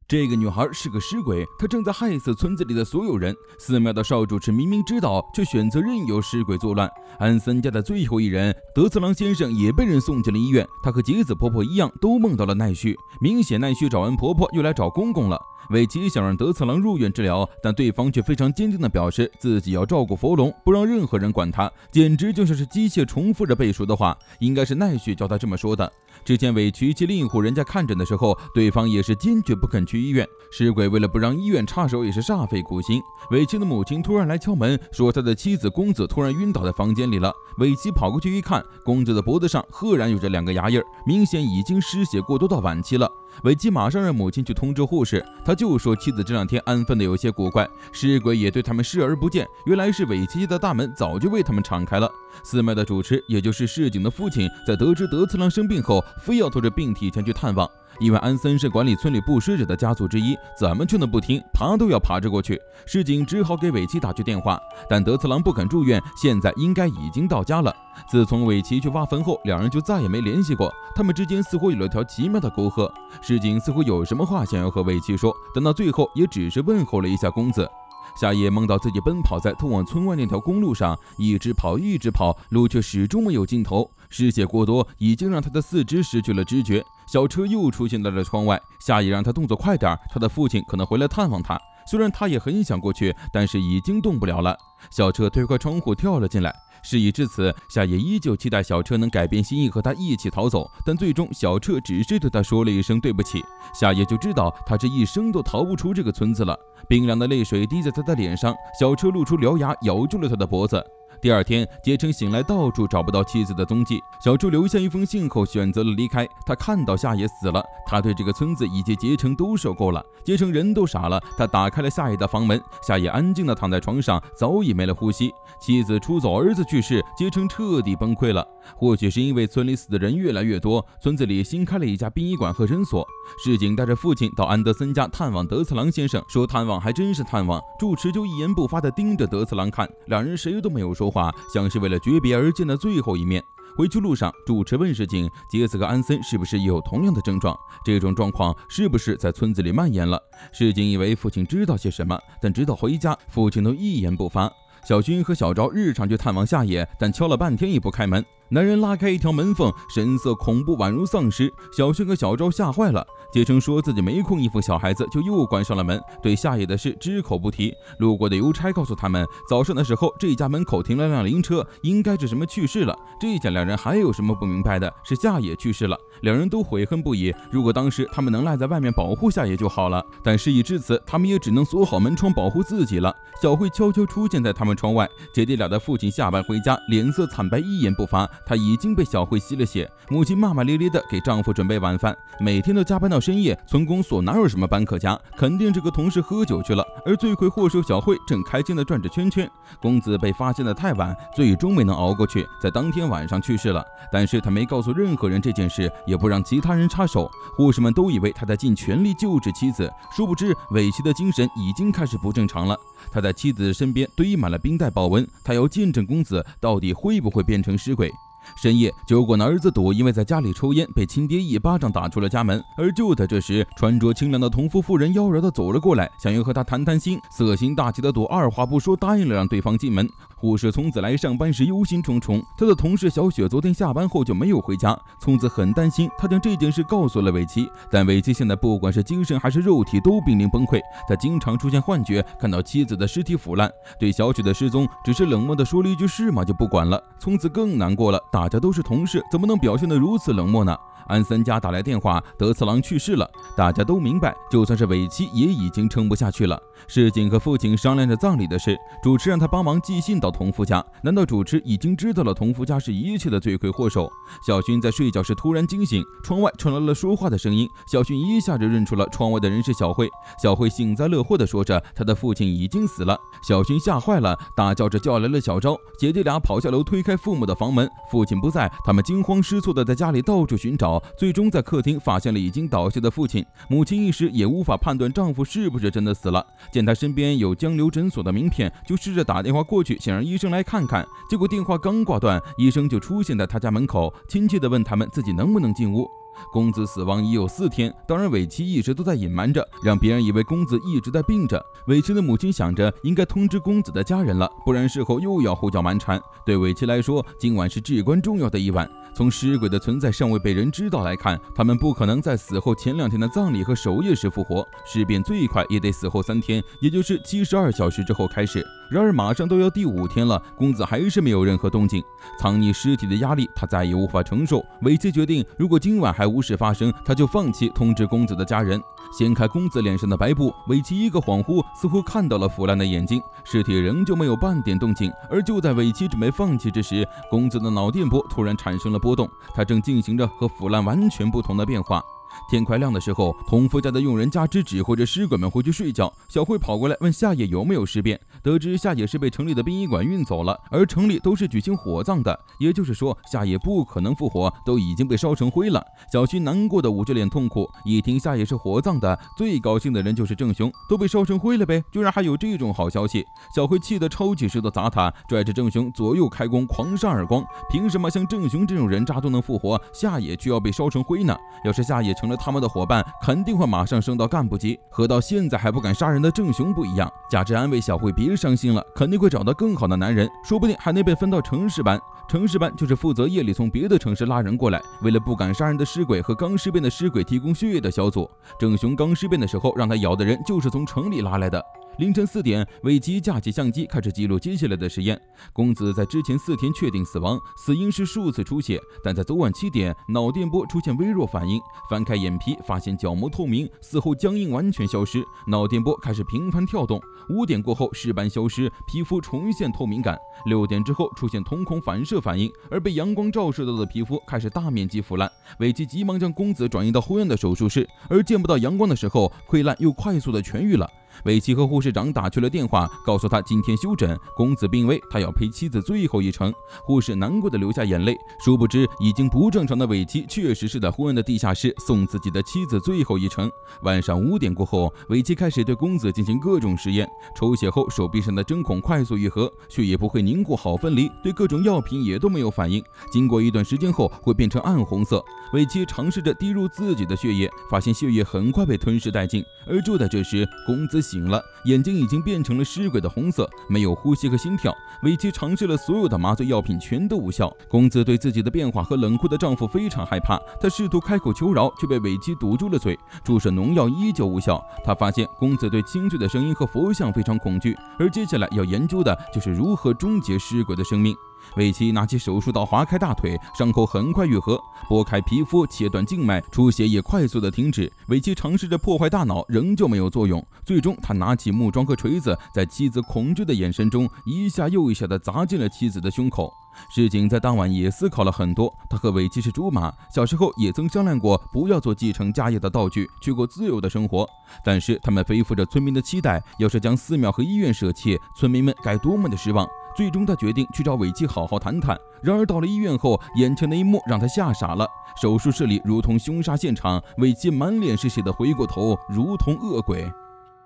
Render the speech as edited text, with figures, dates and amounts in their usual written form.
这个女孩是个尸鬼，她正在害死村子里的所有人。寺庙的少主持明明知道，却选择任由尸鬼作乱。安森家的最后一人德次郎先生也被人送进了医院，他和杰子婆婆一样，都梦到了奈绪。明显奈绪找完婆婆，又来找公公了。尾崎想让德次郎入院治疗，但对方却非常坚定地表示自己要照顾佛龙，不让任何人管他，简直就像是机械重复着背书的话。应该是奈绪教他这么说的。之前尾崎去另一户人家看诊的时候，对方也是坚决不肯去医院。尸鬼为了不让医院插手，也是煞费苦心。尾崎的母亲突然来敲门，说他的妻子公子突然晕倒在房间里了。尾崎跑过去一看，公子的脖子上赫然有着2个牙印，明显已经失血过多到晚期了。尾崎马上让母亲去通知护士，他就说妻子这2天安分的有些古怪，尸鬼也对他们视而不见。原来是尾崎的大门早就为他们敞开了。寺庙的主持，也就是市井的父亲，在得知德次郎生病后，非要拖着病体前去探望。因为安森是管理村里布施者的家族之一，怎么劝都不听，爬都要爬着过去。市井只好给尾崎打去电话，但德次郎不肯住院，现在应该已经到家了。自从尾崎去挖坟后，2人就再也没联系过，他们之间似乎有了条奇妙的沟壑。市井似乎有什么话想要和尾崎说，但到最后也只是问候了一下公子。夏夜梦到自己奔跑在通往村外那条公路上，一直跑，路却始终没有尽头。失血过多已经让他的4肢失去了知觉。小车又出现在了窗外，夏夜让他动作快点，他的父亲可能回来探望他。虽然他也很想过去，但是已经动不了了。小车推开窗户跳了进来。事已至此，夏夜依旧期待小车能改变心意和他一起逃走，但最终小车只是对他说了一声对不起。夏夜就知道他这一生都逃不出这个村子了。冰凉的泪水滴在他的脸上，小车露出獠牙咬住了他的脖子。第2天，杰成醒来，到处找不到妻子的踪迹。小周留下一封信后，选择了离开。他看到夏野死了，他对这个村子以及杰成都受够了。杰成人都傻了，他打开了夏野的房门，夏野安静地躺在床上，早已没了呼吸。妻子出走，儿子去世，杰成彻底崩溃了。或许是因为村里死的人越来越多，村子里新开了一家殡仪馆和诊所。市井带着父亲到安德森家探望德次郎先生，说探望还真是探望，住持就一言不发地盯着德次郎看，2人谁都没有说话，像是为了诀别而见的最后一面。回去路上，主持问市井，杰斯和安森是不是也有同样的症状？这种状况是不是在村子里蔓延了？市井以为父亲知道些什么，但直到回家，父亲都一言不发。小军和小昭日常去探望夏野，但敲了半天也不开门。男人拉开一条门缝，神色恐怖，宛如丧尸。小军和小昭吓坏了。杰成说自己没空应付小孩子，就又关上了门，对夏野的事只口不提。路过的邮差告诉他们，早上的时候这家门口停了辆灵车，应该是什么去世了。这下2人还有什么不明白的？是夏野去世了。2人都悔恨不已，如果当时他们能赖在外面保护夏野就好了。但事已至此，他们也只能锁好门窗保护自己了。小慧悄悄出现在他们窗外，姐弟俩的父亲下班回家，脸色惨白，一言不发。他已经被小慧吸了血。母亲骂骂咧咧的给丈夫准备晚饭，每天都加班到深夜。村公所哪有什么班可加，肯定这个同事喝酒去了。而罪魁祸首小慧正开心的转着圈圈。公子被发现的太晚，最终没能熬过去，在当天晚上去世了。但是他没告诉任何人这件事，也不让其他人插手。护士们都以为他在尽全力救治妻子，殊不知尾崎的精神已经开始不正常了。他在妻子身边堆满了冰袋保温，他要见证公子到底会不会变成尸鬼。深夜，酒馆的儿子赌因为在家里抽烟，被亲爹一巴掌打出了家门。而就在这时，穿着清凉的同夫妇人妖娆地走了过来，想要和他谈谈心。色心大起的赌二话不说答应了让对方进门。护士从此来上班时忧心忡忡，他的同事小雪昨天下班后就没有回家，从此很担心。他将这件事告诉了尾崎，但尾崎现在不管是精神还是肉体都濒临崩溃，他经常出现幻觉，看到妻子的尸体腐烂，对小雪的失踪只是冷漠地说了一句是吗就不管了。从此更难过了，大家都是同事，怎么能表现得如此冷漠呢？安森家打来电话，德次郎去世了。大家都明白，就算是尾崎也已经撑不下去了。市井和父亲商量着葬礼的事，主持让他帮忙寄信到同夫家。难道主持已经知道了同夫家是一切的罪魁祸首？小薰在睡觉时突然惊醒，窗外传来了说话的声音。小薰一下就认出了窗外的人是小慧。小慧幸灾乐祸地说着，他的父亲已经死了。小薰吓坏了，大叫着叫来了小昭。姐弟俩跑下楼推开父母的房门，父亲不在，他们惊慌失措地在家里到处寻找，最终在客厅发现了已经倒下的父亲。母亲一时也无法判断丈夫是不是真的死了，见他身边有江流诊所的名片，就试着打电话过去，想让医生来看看。结果电话刚挂断，医生就出现在他家门口，亲切地问他们自己能不能进屋。公子死亡已有4天，当然尾崎一直都在隐瞒着，让别人以为公子一直在病着。尾崎的母亲想着应该通知公子的家人了，不然事后又要胡搅蛮缠。对尾崎来说，今晚是至关重要的一晚。从尸鬼的存在尚未被人知道来看，他们不可能在死后前2天的葬礼和守夜时复活，尸变最快也得死后3天，也就是72小时之后开始。然而马上都要第5天了，公子还是没有任何动静。藏匿尸体的压力他再也无法承受，尾崎决定，如果今晚还无事发生，他就放弃通知公子的家人。掀开公子脸上的白布，尾崎一个恍惚，似乎看到了腐烂的眼睛，尸体仍旧没有半点动静。而就在尾崎准备放弃之时，公子的脑电波突然产生了波动，他正进行着和腐烂完全不同的变化。天快亮的时候，同夫家的佣人加之指挥着尸鬼们回去睡觉。小慧跑过来问夏野有没有尸变，得知夏野是被城里的殡仪馆运走了，而城里都是举行火葬的，也就是说夏野不可能复活，都已经被烧成灰了。小薰难过的捂着脸痛哭，一听夏野是火葬的，最高兴的人就是正雄，都被烧成灰了呗，居然还有这种好消息。小慧气得抄起石头砸他，拽着正雄左右开弓狂扇耳光，凭什么像正雄这种人渣都能复活，夏野却要被烧成灰呢？要是夏野成了他们的伙伴，肯定会马上升到干部级，和到现在还不敢杀人的正雄不一样。加之安慰小慧别伤心了，肯定会找到更好的男人，说不定还能被分到城市班。城市班就是负责夜里从别的城市拉人过来，为了不敢杀人的尸鬼和刚尸变的尸鬼提供血液的小组。正雄刚尸变的时候让他咬的人就是从城里拉来的。凌晨4点，尾崎架起相机开始记录接下来的实验。公子在之前4天确定死亡，死因是数次出血，但在昨晚7点，脑电波出现微弱反应，翻开眼皮发现角膜透明，死后僵硬完全消失，脑电波开始频繁跳动。5点过后尸斑消失，皮肤重现透明感。6点之后出现瞳孔反射反应，而被阳光照射到的皮肤开始大面积腐烂。尾崎急忙将公子转移到灰暗的手术室，而见不到阳光的时候，溃烂又快速的痊愈了。尾崎和护士长打去了电话，告诉他今天休诊，公子病危，他要陪妻子最后一程。护士难过的流下眼泪，殊不知已经不正常的尾崎确实是在昏暗的地下室送自己的妻子最后一程。晚上5点过后，尾崎开始对公子进行各种实验，抽血后手臂上的针孔快速愈合，血液不会凝固好分离，对各种药品也都没有反应，经过一段时间后会变成暗红色。尾崎尝试着滴入自己的血液，发现血液很快被吞噬殆尽。而就在这时，公子醒了，眼睛已经变成了尸鬼的红色，没有呼吸和心跳。尾崎尝试了所有的麻醉药品，全都无效。公子对自己的变化和冷酷的丈夫非常害怕，他试图开口求饶，却被尾崎堵住了嘴。注射农药依旧无效。他发现公子对清脆的声音和佛像非常恐惧，而接下来要研究的就是如何终结尸鬼的生命。尾崎拿起手术刀划开大腿，伤口很快愈合，剥开皮肤，切断静脉，出血也快速的停止。尾崎尝试着破坏大脑，仍旧没有作用。最终他拿起木桩和锤子，在妻子恐惧的眼神中一下又一下的砸进了妻子的胸口。石井在当晚也思考了很多，他和尾崎是竹马，小时候也曾商量过不要做继承家业的道具，去过自由的生活。但是他们背负着村民的期待，要是将寺庙和医院舍弃，村民们该多么的失望。最终他决定去找尾崎好好谈谈。然而到了医院后，眼前的一幕让他吓傻了。手术室里如同凶杀现场，尾崎满脸是血的回过头，如同恶鬼。